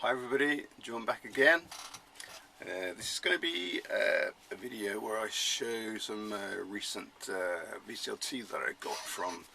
Hi everybody, John back again. This is going to be a video where I show some recent VCLT that I got from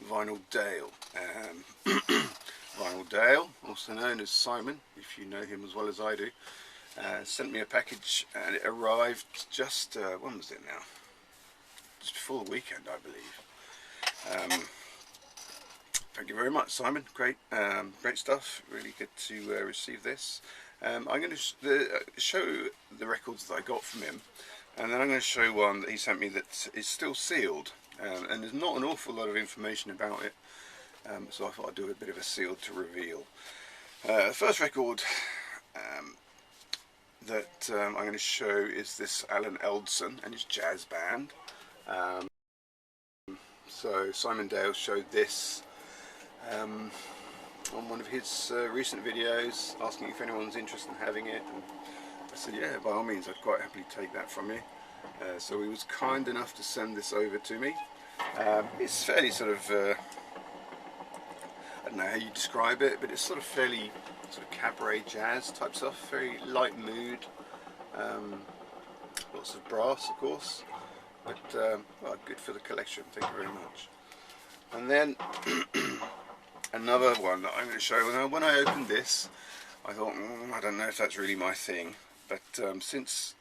Vinyl Dale. Vinyl Dale, also known as Simon, if you know him as well as I do, sent me a package and it arrived just, when was it now? Just before the weekend, I believe. Thank you very much, Simon. Great stuff. Really good to receive this. I'm going to show the records that I got from him, and then I'm going to show one that he sent me that is still sealed, and there's not an awful lot of information about it, so I thought I'd do a bit of a sealed to reveal. The first record that I'm going to show is this Alan Eldson and his jazz band. So Simon Dale showed this on one of his recent videos, asking if anyone's interested in having it, and I said yeah, by all means, I'd quite happily take that from you. So he was kind enough to send this over to me. It's fairly sort of I don't know how you describe it, but it's sort of fairly sort of cabaret jazz type stuff, very light mood, lots of brass of course, but well, good for the collection, thank you very much. And then another one that I'm going to show. Now, when I opened this, I thought, I don't know if that's really my thing, but since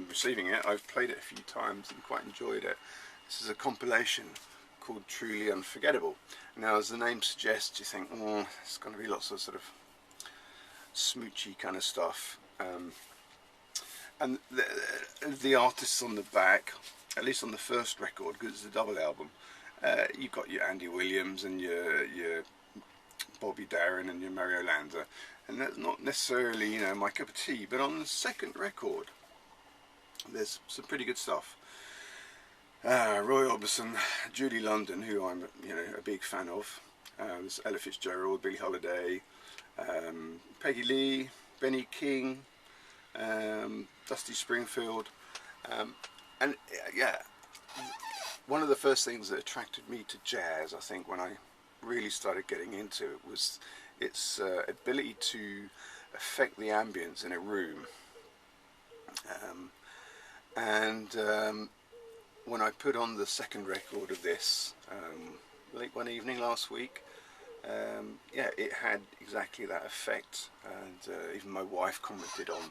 receiving it, I've played it a few times and quite enjoyed it. This is a compilation called Truly Unforgettable. Now, as the name suggests, you think, oh, it's going to be lots of sort of smoochy kind of stuff. And the artists on the back, at least on the first record, because it's a double album, you've got your Andy Williams and your Bobby Darin and your Mario Lanza, and that's not necessarily, you know, my cup of tea. But on the second record, there's some pretty good stuff. Roy Orbison, Judy London, who I'm, you know, a big fan of. There's Ella Fitzgerald, Billie Holiday, Peggy Lee, Benny King, Dusty Springfield, and yeah. One of the first things that attracted me to jazz, I think, when I really started getting into it, was its ability to affect the ambience in a room. When I put on the second record of this, late one evening last week, yeah, it had exactly that effect, and even my wife commented on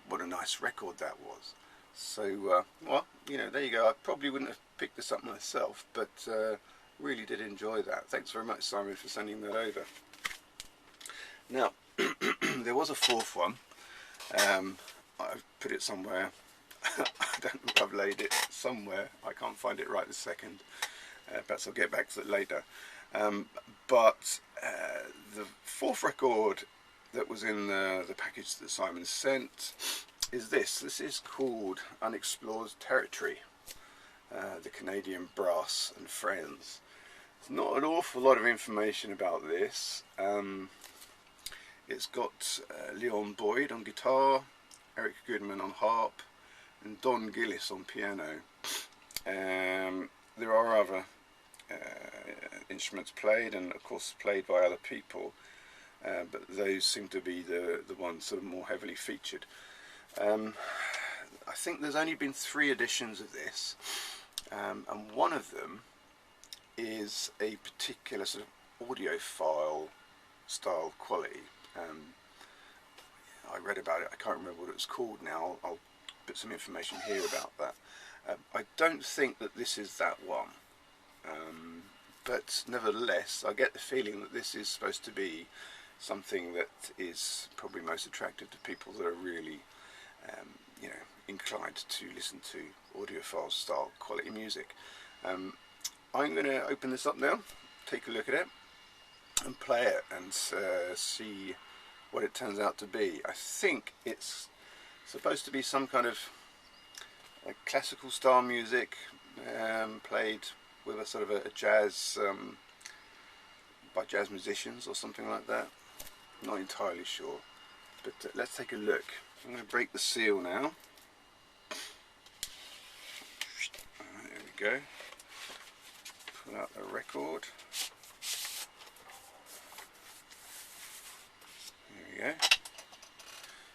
what a nice record that was. So, well, you know, there you go. I probably wouldn't have picked this up myself, but really did enjoy that. Thanks very much, Simon, for sending that over. Now, there was a fourth one. I've put it somewhere. I don't know if I've laid it somewhere. I can't find it right this second. Perhaps I'll get back to it later. But the fourth record that was in the package that Simon sent is this. This is called Unexplored Territory, the Canadian Brass and Friends. There's not an awful lot of information about this. It's got Leon Boyd on guitar, Eric Goodman on harp, and Don Gillis on piano. There are other instruments played, and of course played by other people, but those seem to be the ones sort of more heavily featured. I think there's only been 3 editions of this, and one of them is a particular sort of audiophile style quality. I read about it, I can't remember what it was called now. I'll put some information here about that. I don't think that this is that one, but nevertheless I get the feeling that this is supposed to be something that is probably most attractive to people that are really you know, inclined to listen to audiophile style quality music. I'm going to open this up now, take a look at it and play it and see what it turns out to be. I think it's supposed to be some kind of like classical style music, played with a sort of a jazz, by jazz musicians or something like that. Not entirely sure, but let's take a look. I'm going to break the seal now. There we go. Pull out the record. we go.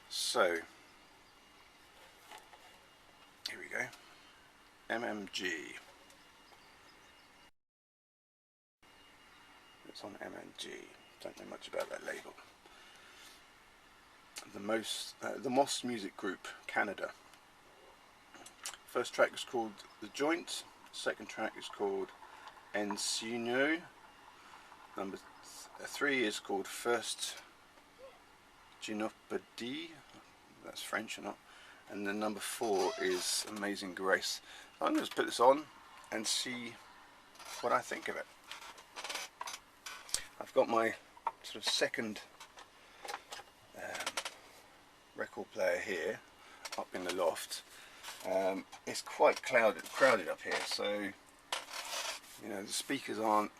So, here we go. MMG. It's on MMG. Don't know much about that label. The Moss Music Group, Canada. First track is called The Joint. Second track is called Ensuno. Number 3 is called First Ginopédie. That's French or not. And then number 4 is Amazing Grace. I'm going to put this on and see what I think of it. I've got my sort of second record player here up in the loft. It's quite crowded up here, so you know the speakers aren't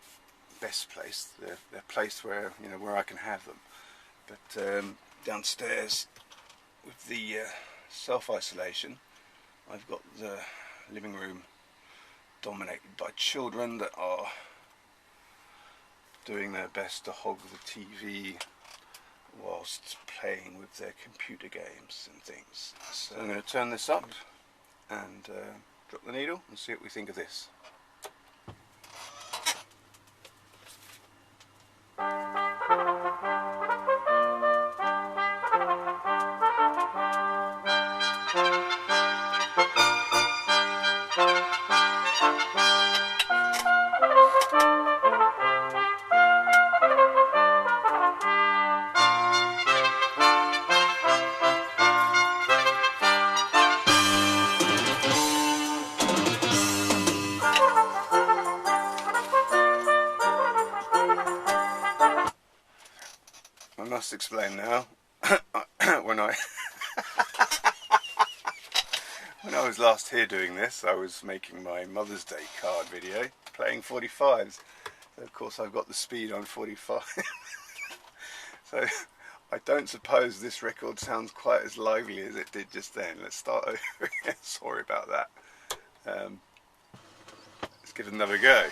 best placed. They're placed where where I can have them. But downstairs with the self-isolation, I've got the living room dominated by children that are doing their best to hog the TV whilst playing with their computer games and things. So I'm going to turn this up and drop the needle and see what we think of this. I must explain now. when I was last here doing this, I was making my Mother's Day card video, playing 45s. So of course I've got the speed on 45. So I don't suppose this record sounds quite as lively as it did just then. Let's start over again. Sorry about that. Let's give it another go.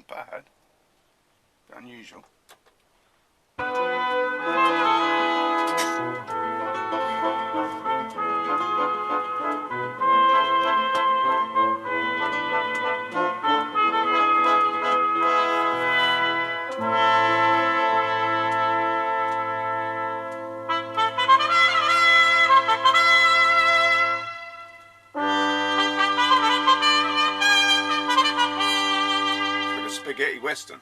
Bad, but unusual. Spaghetti Western.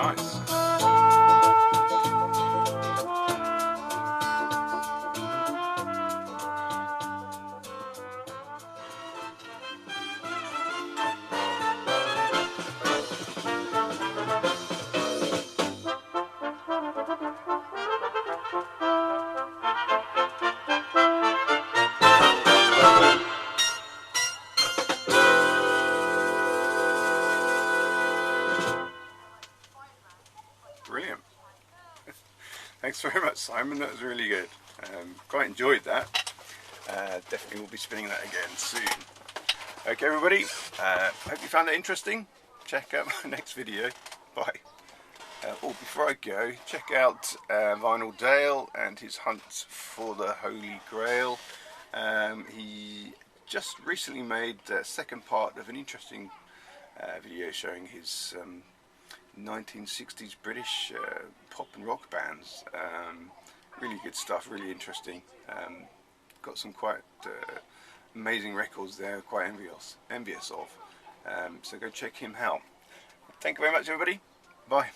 Nice. Brilliant. Thanks very much, Simon. That was really good. Quite enjoyed that. Definitely will be spinning that again soon. Okay, everybody. Hope you found it interesting. Check out my next video. Bye. Before I go, check out Vinyl Dale and his hunt for the Holy Grail. He just recently made the second part of an interesting video showing his 1960s British pop and rock bands. Really good stuff, really interesting. Got some quite amazing records there, quite envious of. So go check him out. Thank you very much, everybody. Bye.